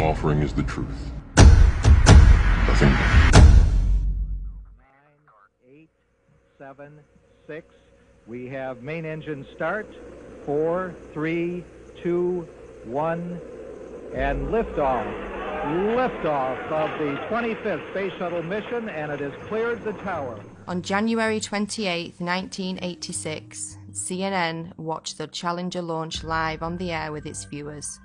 I'm offering is the truth. Nothing more. 9, 8, 7, 6. We have main engine start. 4, 3, 2, 1, and liftoff. Liftoff of the 25th Space Shuttle mission, and it has cleared the tower. On January 28, 1986, CNN watched the Challenger launch live on the air with its viewers.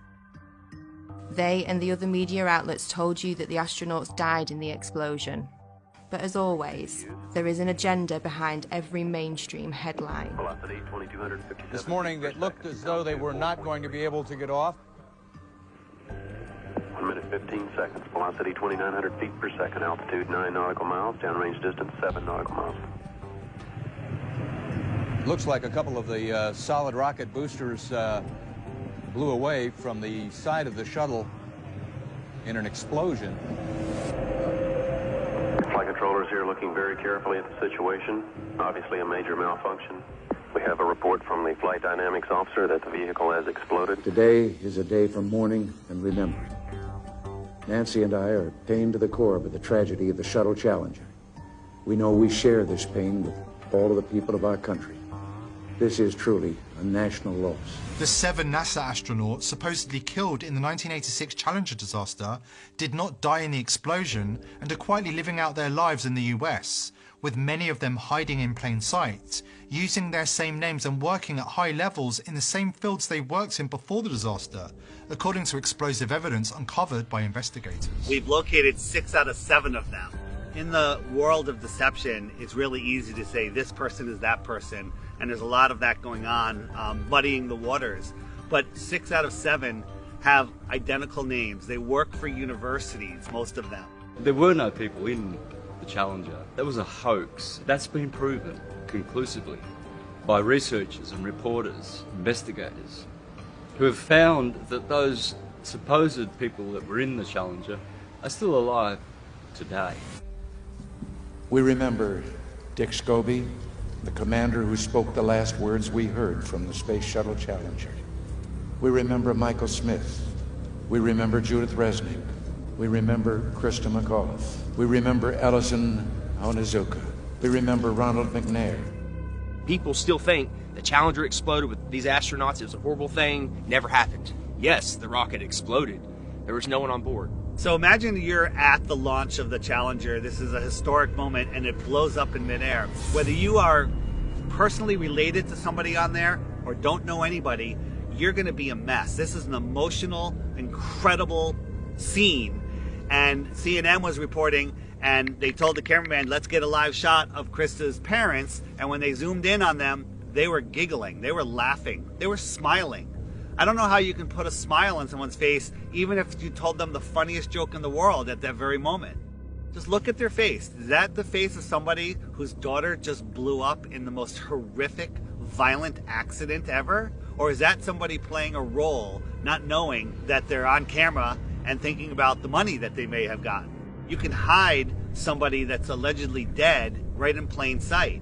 They and the other media outlets told you that the astronauts died in the explosion. But as always, there is an agenda behind every mainstream headline. This morning, it looked as though they were not going to be able to get off. 1 minute 15 seconds. Velocity 2,900 feet per second. Altitude 9 nautical miles. Downrange distance 7 nautical miles. Looks like a couple of the solid rocket boosters blew away from the side of the shuttle in an explosion. Flight controllers here looking very carefully at the situation. Obviously a major malfunction. We have a report from the flight dynamics officer that the vehicle has exploded. Today is a day for mourning and remembering. Nancy and I are pained to the core by the tragedy of the Shuttle Challenger. We know we share this pain with all of the people of our country. This is truly a national loss. The 7 NASA astronauts supposedly killed in the 1986 Challenger disaster did not die in the explosion and are quietly living out their lives in the US, with many of them hiding in plain sight, using their same names and working at high levels in the same fields they worked in before the disaster, according to explosive evidence uncovered by investigators. We've located 6 out of 7 of them. In the world of deception, it's really easy to say this person is that person, and there's a lot of that going on, muddying the waters. But 6 out of 7 have identical names. They work for universities, most of them. There were no people in the Challenger. That was a hoax. That's been proven conclusively by researchers and reporters, investigators, who have found that those supposed people that were in the Challenger are still alive today. We remember Dick Scobie, the commander who spoke the last words we heard from the Space Shuttle Challenger. We remember Michael Smith. We remember Judith Resnick. We remember Krista McAuliffe. We remember Ellison Onizuka. We remember Ronald McNair. People still think the Challenger exploded with these astronauts. It was a horrible thing. Never happened. Yes, the rocket exploded. There was no one on board. So imagine you're at the launch of the Challenger. This is a historic moment, and it blows up in midair. Whether you are personally related to somebody on there or don't know anybody, you're going to be a mess. This is an emotional, incredible scene. And CNN was reporting, and they told the cameraman, let's get a live shot of Krista's parents. And when they zoomed in on them, they were giggling, they were laughing, they were smiling. I don't know how you can put a smile on someone's face, even if you told them the funniest joke in the world at that very moment. Just look at their face. Is that the face of somebody whose daughter just blew up in the most horrific, violent accident ever? Or is that somebody playing a role, not knowing that they're on camera and thinking about the money that they may have gotten? You can hide somebody that's allegedly dead right in plain sight.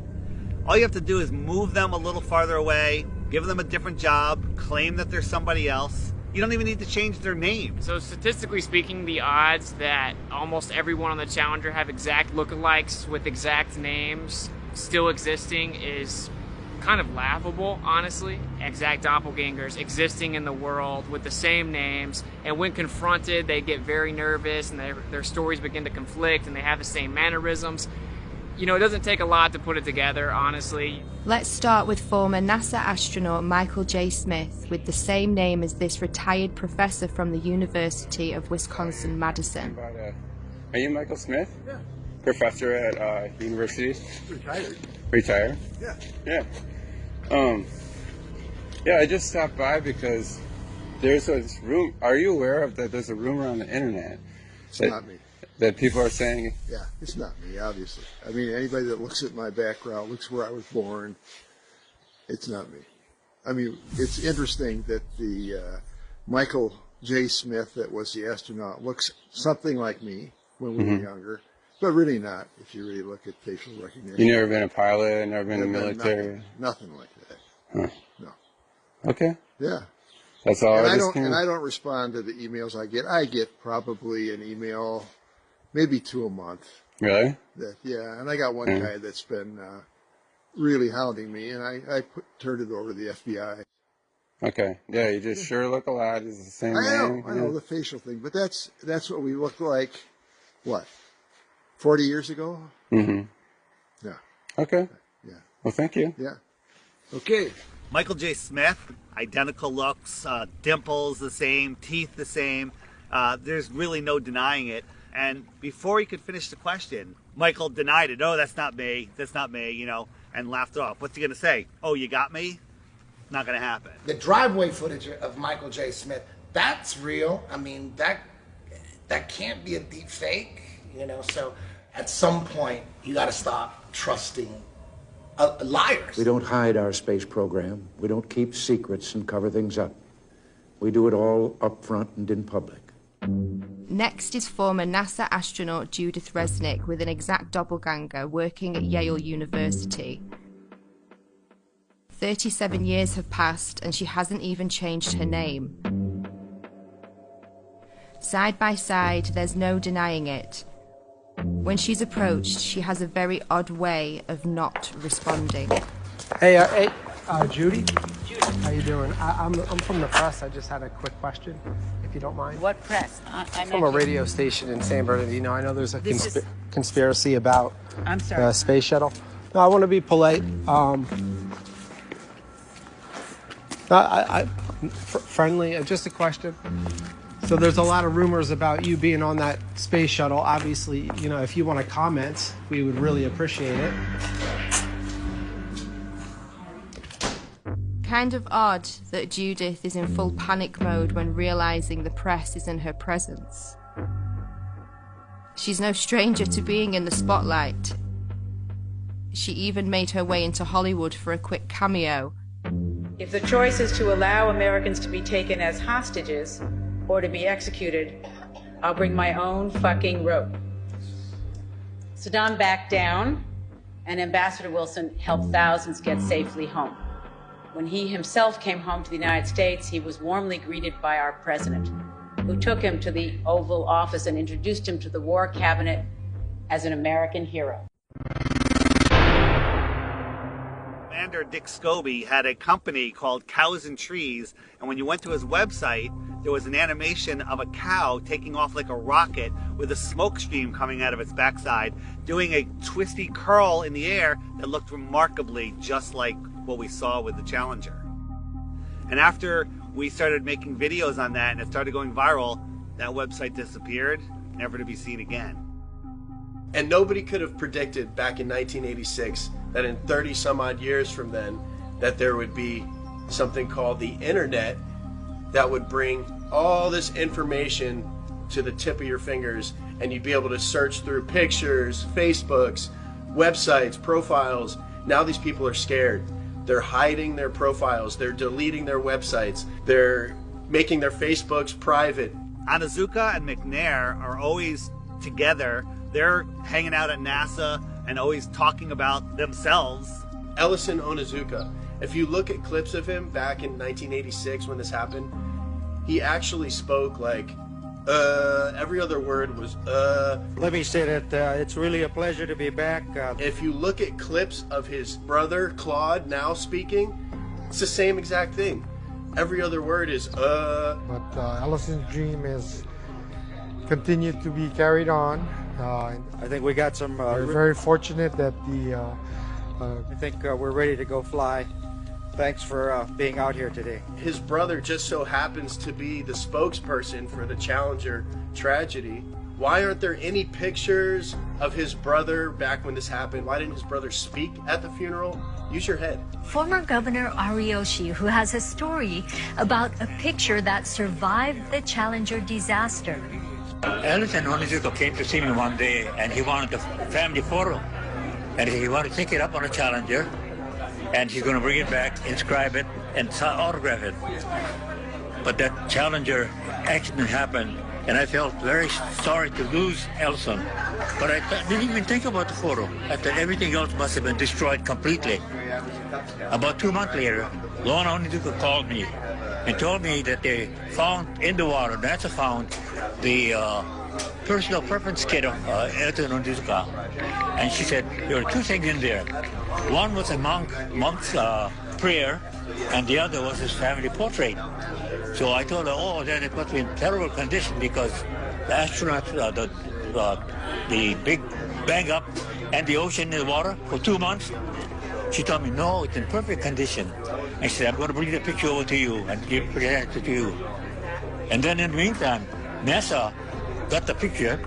All you have to do is move them a little farther away, give them a different job, claim that they're somebody else. You don't even need to change their name. So statistically speaking, the odds that almost everyone on the Challenger have exact lookalikes with exact names still existing is kind of laughable, honestly. Exact doppelgangers existing in the world with the same names, and when confronted, they get very nervous and their stories begin to conflict and they have the same mannerisms. You know, it doesn't take a lot to put it together, honestly. Let's start with former NASA astronaut Michael J. Smith, with the same name as this retired professor from the University of Wisconsin-Madison. Are you Michael Smith? Yeah. Professor at university? Retired. Retired? Yeah. Yeah. Yeah, I just stopped by because there's this room. Are you aware of that there's a rumor on the internet? It's not me. That people are saying... Yeah, it's not me, obviously. I mean, anybody that looks at my background, looks where I was born, it's not me. I mean, it's interesting that the Michael J. Smith that was the astronaut looks something like me when we were younger, but really not, if you really look at facial recognition. You never been a pilot, never been in the military? Nothing like that. Huh. No. Okay. Yeah. That's all. And I don't respond to the emails I get. I get probably an email, maybe 2 a month. Really? Yeah, and I got one guy that's been really hounding me, and I turned it over to the FBI. Okay. Yeah, you just sure look a lot. It's the same name. I know the facial thing, but that's what we looked like. What? 40 years ago? Mm-hmm. Yeah. Okay. Yeah. Well, thank you. Yeah. Okay. Michael J. Smith, identical looks, dimples the same, teeth the same. There's really no denying it. And before he could finish the question, Michael denied it. Oh, that's not me, you know, and laughed it off. What's he going to say? Oh, you got me? Not going to happen. The driveway footage of Michael J. Smith, that's real. I mean, that can't be a deep fake, you know, so at some point you got to stop trusting liars. We don't hide our space program. We don't keep secrets and cover things up. We do it all up front and in public. Next is former NASA astronaut Judith Resnick with an exact doppelganger working at Yale University. 37 years have passed and she hasn't even changed her name. Side by side, there's no denying it. When she's approached, she has a very odd way of not responding. Hey, Judy? How you doing? I'm from the press. I just had a quick question, if you don't mind. What press? I'm from a radio station in San Bernardino. I know there's a conspiracy about the space shuttle. No, I want to be polite. Friendly, just a question. So there's a lot of rumors about you being on that space shuttle. Obviously, you know, if you want to comment, we would really appreciate it. Kind of odd that Judith is in full panic mode when realizing the press is in her presence. She's no stranger to being in the spotlight. She even made her way into Hollywood for a quick cameo. If the choice is to allow Americans to be taken as hostages or to be executed, I'll bring my own fucking rope. Saddam backed down, and Ambassador Wilson helped thousands get safely home. When he himself came home to the United States, he was warmly greeted by our president, who took him to the Oval Office and introduced him to the War Cabinet as an American hero. Commander Dick Scobie had a company called Cows and Trees, and when you went to his website, there was an animation of a cow taking off like a rocket with a smoke stream coming out of its backside, doing a twisty curl in the air that looked remarkably just like what we saw with the Challenger. And after we started making videos on that and it started going viral, that website disappeared, never to be seen again. And nobody could have predicted back in 1986 that in 30 some odd years from then that there would be something called the internet that would bring all this information to the tip of your fingers, and you'd be able to search through pictures, Facebooks, websites, profiles. Now these people are scared. They're hiding their profiles, they're deleting their websites, they're making their Facebooks private. Onizuka and McNair are always together. They're hanging out at NASA and always talking about themselves. Ellison Onizuka, if you look at clips of him back in 1986 when this happened, he actually spoke like, every other word was, Let me say that it's really a pleasure to be back. If you look at clips of his brother, Claude, now speaking, it's the same exact thing. Every other word is, But Ellison's dream is continued to be carried on. I think we got some... we're very fortunate that I think we're ready to go fly. Thanks for being out here today. His brother just so happens to be the spokesperson for the Challenger tragedy. Why aren't there any pictures of his brother back when this happened? Why didn't his brother speak at the funeral? Use your head. Former Governor Ariyoshi, who has a story about a picture that survived the Challenger disaster. Ellison Onizuka came to see me one day, and he wanted a family photo. And he wanted to take it up on a Challenger, and he's going to bring it back, inscribe it, and autograph it. But that Challenger accident happened, and I felt very sorry to lose Ellison. But I didn't even think about the photo. I thought everything else must have been destroyed completely. About 2 months later, Lorna Onizuka called me and told me that they found in the water, NASA found the personal preference kit of Elton Ondizuka. And she said there were two things in there. One was a monk's prayer, and the other was his family portrait. So I told her, oh, then it must be in terrible condition because the astronauts, the big bang up and the ocean in the water for 2 months. She told me, no, it's in perfect condition. I said, I'm going to bring the picture over to you and present it to you. And then in the meantime, NASA got the picture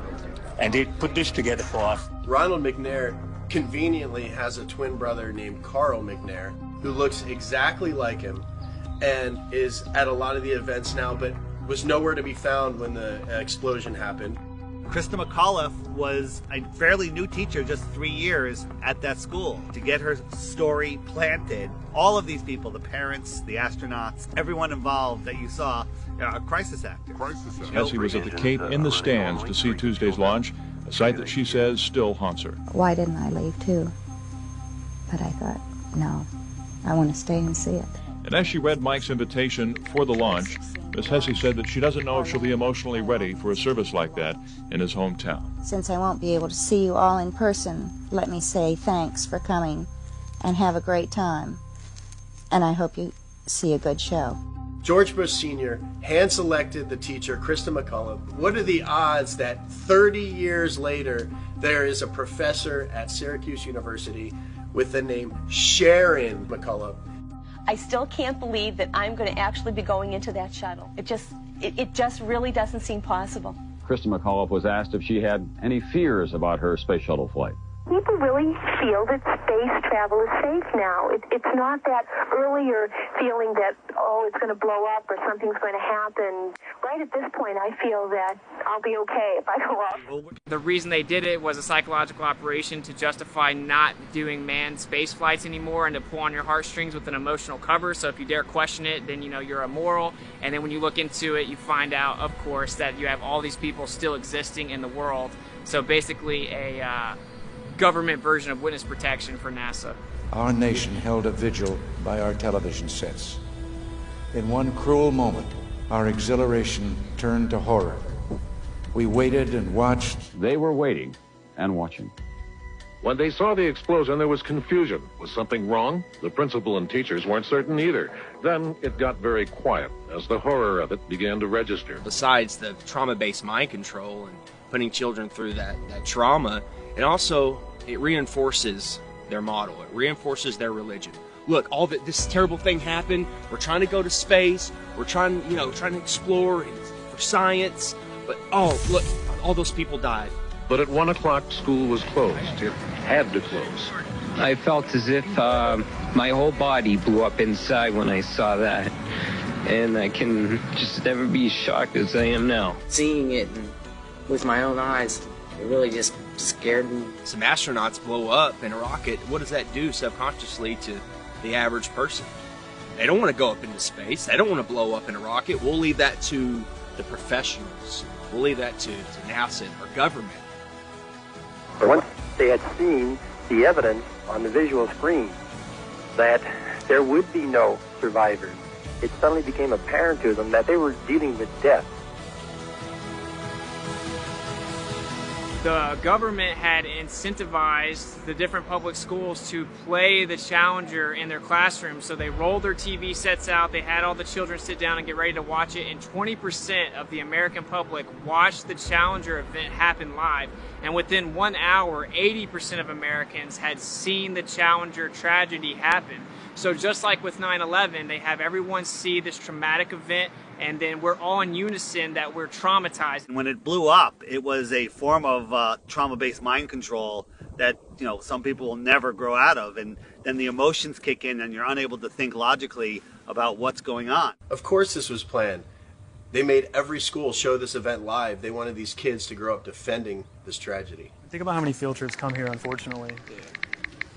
and they put this together for us. Ronald McNair conveniently has a twin brother named Carl McNair who looks exactly like him and is at a lot of the events now, but was nowhere to be found when the explosion happened. Krista McAuliffe was a fairly new teacher, just 3 years at that school. To get her story planted, all of these people, the parents, the astronauts, everyone involved that you saw, a crisis actor. Hesse was at the Cape in the stands to see Tuesday's launch, a sight that she says still haunts her. Why didn't I leave too? But I thought, no, I want to stay and see it. And as she read Mike's invitation for the launch, Ms. Hesse said that she doesn't know if she'll be emotionally ready for a service like that in his hometown. Since I won't be able to see you all in person, let me say thanks for coming and have a great time. And I hope you see a good show. George Bush Sr. hand-selected the teacher, Krista McAuliffe. What are the odds that 30 years later there is a professor at Syracuse University with the name Sharon McAuliffe? I still can't believe that I'm going to actually be going into that shuttle. It just really doesn't seem possible. Krista McAuliffe was asked if she had any fears about her space shuttle flight. People really feel that space travel is safe now. It's not that earlier feeling that, oh, it's going to blow up or something's going to happen. Right at this point, I feel that I'll be okay if I go up. The reason they did it was a psychological operation to justify not doing manned space flights anymore and to pull on your heartstrings with an emotional cover. So if you dare question it, then you know you're immoral. And then when you look into it, you find out, of course, that you have all these people still existing in the world. So basically a government version of witness protection for NASA. Our nation held a vigil by our television sets. In one cruel moment, our exhilaration turned to horror. We waited and watched. They were waiting and watching. When they saw the explosion, there was confusion. Was something wrong? The principal and teachers weren't certain either. Then it got very quiet as the horror of it began to register. Besides the trauma-based mind control and putting children through that trauma, and also it reinforces their model. It reinforces their religion. Look, this terrible thing happened. We're trying to go to space. We're trying to explore for science. But oh, look, all those people died. But at 1 o'clock, school was closed. It had to close. I felt as if my whole body blew up inside when I saw that. And I can just never be as shocked as I am now. Seeing it with my own eyes, it really just scared me. Some astronauts blow up in a rocket. What does that do subconsciously to the average person? They don't want to go up into space. They don't want to blow up in a rocket. We'll leave that to the professionals. We'll leave that to NASA or government. Once they had seen the evidence on the visual screen that there would be no survivors, it suddenly became apparent to them that they were dealing with death. The government had incentivized the different public schools to play the Challenger in their classrooms. So they rolled their TV sets out, they had all the children sit down and get ready to watch it, and 20% of the American public watched the Challenger event happen live. And within 1 hour, 80% of Americans had seen the Challenger tragedy happen. So just like with 9/11, they have everyone see this traumatic event, and then we're all in unison that we're traumatized. When it blew up, it was a form of trauma-based mind control that, some people will never grow out of, and then the emotions kick in and you're unable to think logically about what's going on. Of course this was planned. They made every school show this event live. They wanted these kids to grow up defending this tragedy. Think about how many field trips come here, unfortunately.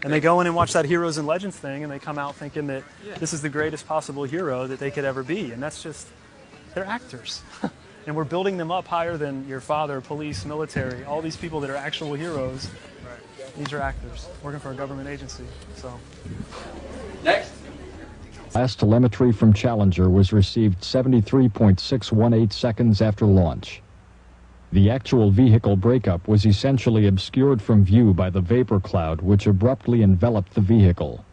And they go in and watch that Heroes and Legends thing, and they come out thinking that this is the greatest possible hero that they could ever be. And that's just, they're actors. And we're building them up higher than your father, police, military, all these people that are actual heroes. These are actors working for a government agency. So. Next. Last telemetry from Challenger was received 73.618 seconds after launch. The actual vehicle breakup was essentially obscured from view by the vapor cloud which abruptly enveloped the vehicle.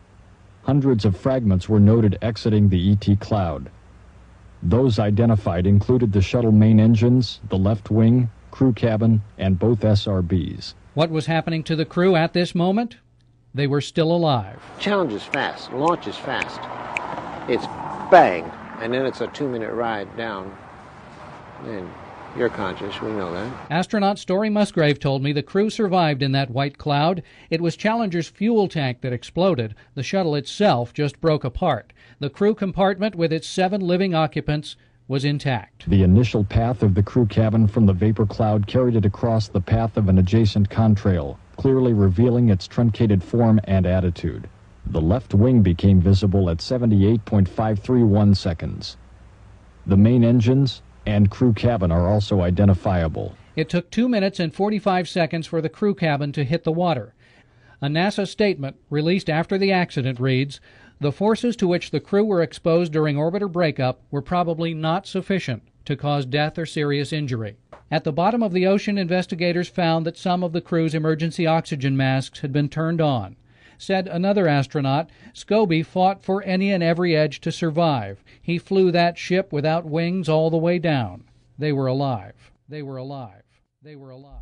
Hundreds of fragments were noted exiting the ET cloud. Those identified included the shuttle main engines, the left wing, crew cabin, and both SRBs. What was happening to the crew at this moment? They were still alive. Challenger's fast. Launch is fast. It's bang, and then it's a 2-minute ride down. And you're conscious, we know that. Astronaut Story Musgrave told me the crew survived in that white cloud. It was Challenger's fuel tank that exploded. The shuttle itself just broke apart. The crew compartment with its 7 living occupants was intact. The initial path of the crew cabin from the vapor cloud carried it across the path of an adjacent contrail, clearly revealing its truncated form and attitude. The left wing became visible at 78.531 seconds. The main engines and crew cabin are also identifiable. It took 2 minutes and 45 seconds for the crew cabin to hit the water. A NASA statement released after the accident reads, "The forces to which the crew were exposed during orbiter breakup were probably not sufficient to cause death or serious injury." At the bottom of the ocean, investigators found that some of the crew's emergency oxygen masks had been turned on. Said another astronaut, Scobie fought for any and every edge to survive. He flew that ship without wings all the way down. They were alive. They were alive. They were alive.